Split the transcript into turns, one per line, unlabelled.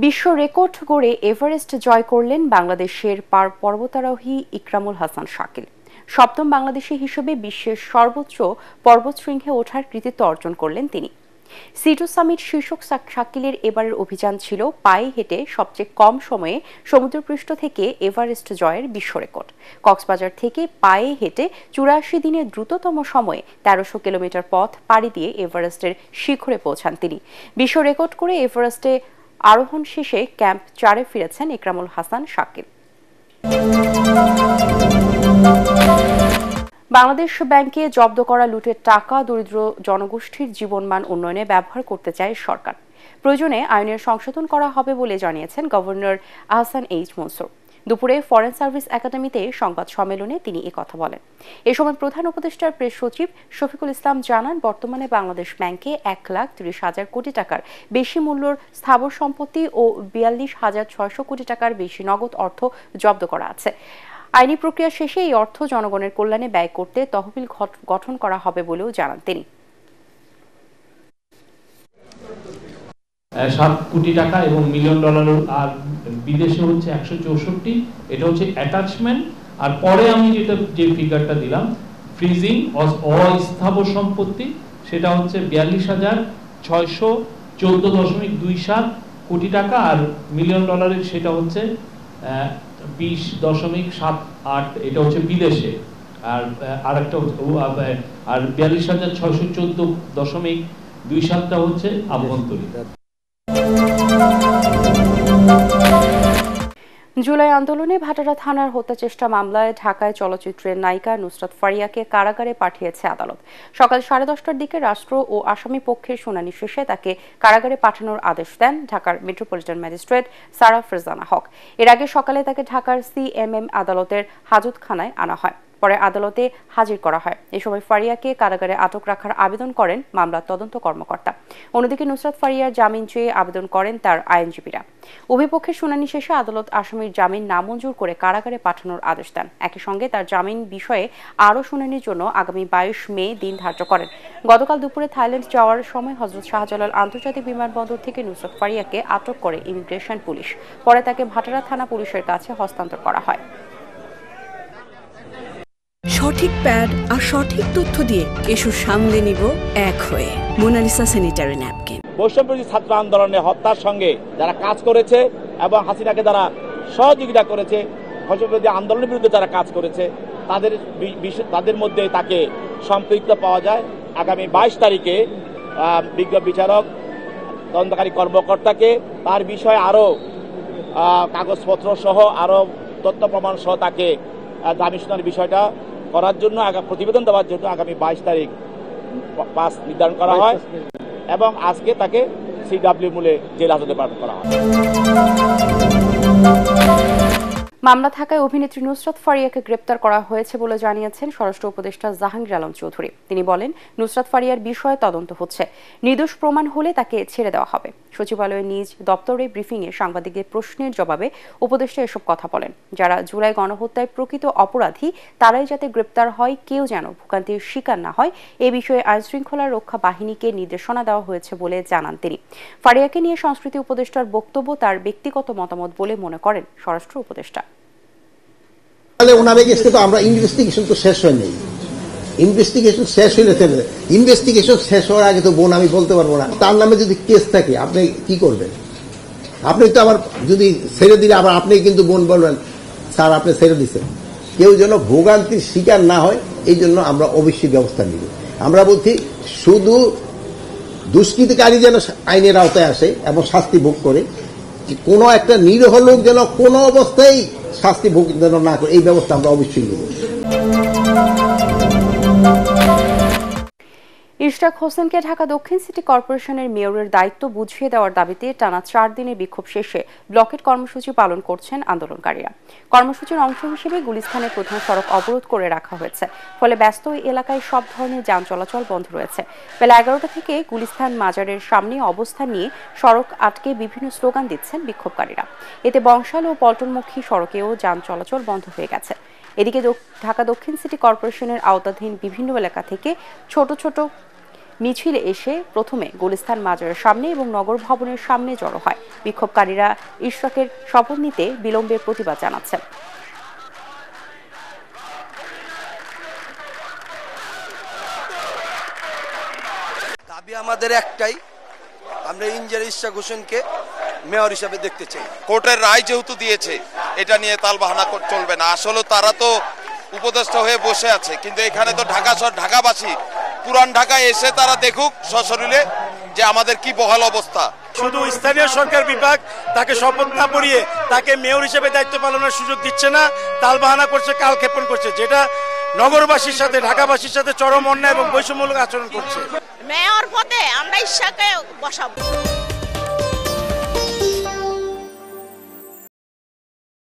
বিশ্ব রেকর্ড গড়ে এভারেস্ট জয় করলেন বাংলাদেশের পর্বতারোহী ইকরামুল হাসান শাকিল। সপ্তম বাংলাদেশী হিসেবে বিশ্বের সর্বোচ্চ পর্বতশৃঙ্গে ওঠার কৃতিত্ব অর্জন করলেন তিনি। সি2 সামিট শীর্ষক শাকিলের এবারের অভিযান ছিল পায়ে হেঁটে সবচেয়ে কম সময়ে সমুদ্রপৃষ্ঠ থেকে এভারেস্ট জয়ের বিশ্ব রেকর্ড। কক্সবাজার থেকে পায়ে হেঁটে ৮৪ দিনের দ্রুততম সময়ে ১৩০০ কিলোমিটার পথ পাড়ি দিয়ে এভারেস্টের শিখরে পৌঁছান তিনি। বিশ্ব রেকর্ড করে এভারেস্টে আরোহণ শেষে ক্যাম্প ৪-এ ফিরেছেন ইকরামুল হাসান শাকিল। বাংলাদেশ ব্যাংকে জব্দ করা লুটের টাকা দরিদ্র জনগোষ্ঠীর জীবনমান উন্নয়নে ব্যবহার করতে চায় সরকার। প্রয়োজনে আইনের সংশোধন করা হবে বলে জানিয়েছেন গভর্নর আহসান এইচ মনসুর। দুপুরে ফরেন সার্ভিস একাডেমিতে সংবাদ সম্মেলনে তিনি একথা বলেন। এ সময় প্রধান উপদেষ্টার প্রেস সচিব শফিকুল ইসলাম জানান, বর্তমানে বাংলাদেশ ব্যাংকে ১,৩০,০০০ কোটি টাকার বেশি মূল্যের স্থাবর সম্পত্তি ও ৪২,৬০০ কোটি টাকার বেশি নগদ অর্থ জব্দ করা আছে। আইনি প্রক্রিয়া শেষে এই অর্থ জনগণের কল্যাণে ব্যয় করতে তহবিল গঠন করা হবে বলেও জানান তিনি।
7 কোটি টাকা এবং $1 মিলিয়ন, আর বিদেশে হচ্ছে 164। এটা হচ্ছে অ্যাটাচমেন্ট। আর পরে আমি যে ফিগারটা দিলাম ফ্রিজিং অস্থাবর সম্পত্তি, সেটা হচ্ছে 42,614.27 কোটি টাকা, আর $1 মিলিয়ন সেটা হচ্ছে 20.78। এটা হচ্ছে বিদেশে। আর আরেকটা আর 42,614.27টা হচ্ছে আভ্যন্তরীণ।
জুলাই আন্দোলনে ভাটারা থানার হত্যা চেষ্টা মামলায় ঢাকায় চলচ্চিত্রের নায়িকা নুসরাত ফারিয়াকে কারাগারে পাঠিয়েছে আদালত। সকাল 10:30টার দিকে রাষ্ট্র ও আসামি পক্ষের শুনানি শেষে তাকে কারাগারে পাঠানোর আদেশ দেন ঢাকার মেট্রোপলিটন ম্যাজিস্ট্রেট সারা ফরজানা হক। এর আগে সকালে তাকে ঢাকার সিএমএম আদালতের হাজতখানায় আনা হয়, পরে আদালতে হাজির করা হয়। এ সময় ফারিয়াকে কারাগারে আটক রাখার আবেদন করেন মামলার তদন্ত কর্মকর্তা। অন্যদিকে নুসরাত ফারিয়ার জামিন চেয়ে আবেদন করেন তার আইনজীবীরা। উভয় পক্ষের শুনানি শেষে আদালত আসামির জামিন নামঞ্জুর করে কারাগারে পাঠানোর আদেশ দেন। একই সঙ্গে তার জামিন বিষয়ে আরও শুনানির জন্য আগামী 22 মে দিন ধার্য করেন। গতকাল দুপুরে থাইল্যান্ড যাওয়ার সময় হযরত শাহজালাল আন্তর্জাতিক বিমানবন্দর থেকে নুসরাত ফারিয়াকে আটক করে ইমিগ্রেশন পুলিশ। পরে তাকে ভাটারা থানা পুলিশের কাছে হস্তান্তর করা হয়।
সঠিক প্যাড আর সঠিক তথ্য দিয়ে এসব সামলে নিব এক হয়ে। Monalisa sanitary napkin.
বৈষম্যবিরোধী ছাত্র আন্দোলনে হত্যার সঙ্গে যারা কাজ করেছে এবং হাসিনাকে যারা সহযোগিতা করেছে, বৈষম্যবিরোধী আন্দোলনের বিরুদ্ধে যারা কাজ করেছে, তাদের মধ্যে তাকে সম্পৃক্ত পাওয়া যায়। আগামী 22 তারিখে বিজ্ঞ বিচারক তদন্তকারী কর্মকর্তাকে তার বিষয়ে আরও কাগজপত্র সহ আরও তথ্য প্রমাণ সহ তাকে জামিন শুনানির বিষয়টা করার জন্য প্রতিবেদন দেওয়ার জন্য আগামী 22 তারিখ 5 নির্ধারণ করা হয় এবং আজকে তাকে সিডব্লিউ মূলে জেল হাজতে পাঠানো করা হয়।
মামলা থাকায় অভিনেত্রী নুসরাত ফারিয়াকে গ্রেপ্তার করা হয়েছে বলে জানিয়েছেন স্বরাষ্ট্র উপদেষ্টা জাহাঙ্গীর আলম চৌধুরী। তিনি বলেন, নুসরাত ফারিয়ার বিষয়ে তদন্ত হচ্ছে, নির্দোষ প্রমাণ হলে তাকে ছেড়ে দেওয়া হবে। সচিবালয়ের নিজ দপ্তরে ব্রিফিংয়ে সাংবাদিকদের প্রশ্নের জবাবে উপদেষ্টা এসব কথা বলেন। যারা জুলাই গণহত্যায় প্রকৃত অপরাধী তারাই যাতে গ্রেপ্তার হয়, কেউ যেন ভোগান্তির শিকার না হয়, এ বিষয়ে আইনশৃঙ্খলা রক্ষা বাহিনীকে নির্দেশনা দেওয়া হয়েছে বলে জানান তিনি। ফারিয়াকে নিয়ে সংস্কৃতি উপদেষ্টার বক্তব্য তার ব্যক্তিগত মতামত বলে মনে করেন স্বরাষ্ট্র উপদেষ্টা।
ওনারে গেছে তো আমরা ইনভেস্টিগেশন তো শেষ হয় নাই, ইনভেস্টিগেশন শেষ হইলে ইনভেস্টিগেশন শেষ হওয়ার আগে তো বোন আমি বলতে পারবো না। তার নামে যদি কেস থাকে আপনি কি করবেন? আপনি তো আবার যদি ছেড়ে দিলে আবার আপনি কিন্তু বোন বলবেন স্যার আপনি ছেড়ে দিচ্ছেন। কেউ যেন ভোগান্তির শিকার না হয় এই জন্য আমরা অবশ্যই ব্যবস্থা নিব। আমরা বলছি শুধু দুষ্কৃতিকারী যেন আইনের আওতায় আসে এবং শাস্তি ভোগ করে, কোনো একটা নিরীহ লোক যেন কোনো অবস্থায় শাস্তি ভোগ যেন না করে, এই ব্যবস্থা আমরা অবশ্যই নেব।
ইশরাক হোসেনকে ঢাকা দক্ষিণ সিটি কর্পোরেশনের মেয়রের দায়িত্ব বুঝিয়ে দেওয়ার দাবিতে টানা 4 দিনের বিক্ষোভ শেষে ব্লকেট কর্মসূচি পালন করছেন আন্দোলনকারীরা। কর্মসূচির অংশ হিসেবে গুলিস্তানের প্রধান সড়ক অবরোধ করে রাখা হয়েছে, ফলে ব্যস্ত ওই এলাকায় সব ধরনের যান চলাচল বন্ধ রয়েছে। বেলা 11টা থেকে গুলিস্তান মাজারের সামনে অবস্থান নিয়ে সড়ক আটকে বিভিন্ন স্লোগান দিচ্ছেন বিক্ষোভকারীরা। এতে বংশাল ও পল্টনমুখী সড়কেও যান চলাচল বন্ধ হয়ে গেছে। এদিকে ঢাকা দক্ষিণ সিটি কর্পোরেশনের আওতাধীন বিভিন্ন এলাকা থেকে ছোট ছোট মিছিল এসে প্রথমে গুলিস্তান মাজারের সামনে এবং নগর ভবনের সামনে জড়ো হয়। বিক্ষোভকারীরা ইশরাকের শপথ নিতে বিলম্বের প্রতিবাদ জানাচ্ছেন।
দাবি আমাদের একটাই, আমরা ইঞ্জিনিয়ার ইশরাক হোসেনকে মেয়র হিসাবে দেখতে চাই।
কোর্টের রায় যেহেতু দিয়েছে, এটা নিয়ে তালবাহানা চলবে না। আসলে তারা তো উপদেষ্টা হয়ে বসে আছে, কিন্তু এখানে তো ঢাকাবাসী পুরান ঢাকায় এসে তারা দেখুক সশরীরে যে আমাদের কি বহাল অবস্থা।
শুধু স্থানীয় সরকার বিভাগ তাকে শপথ না পড়িয়ে তাকে মেয়র হিসেবে দায়িত্ব পালনের সুযোগ দিচ্ছে না, তালবাহানা করছে, কালক্ষেপণ করছে, যেটা নগরবাসীর সাথে ঢাকাবাসীর সাথে চরম অন্যায় এবং বৈষম্যমূলক আচরণ করছে।
মেয়র পদে আমরা ইশরাককে বসাবো।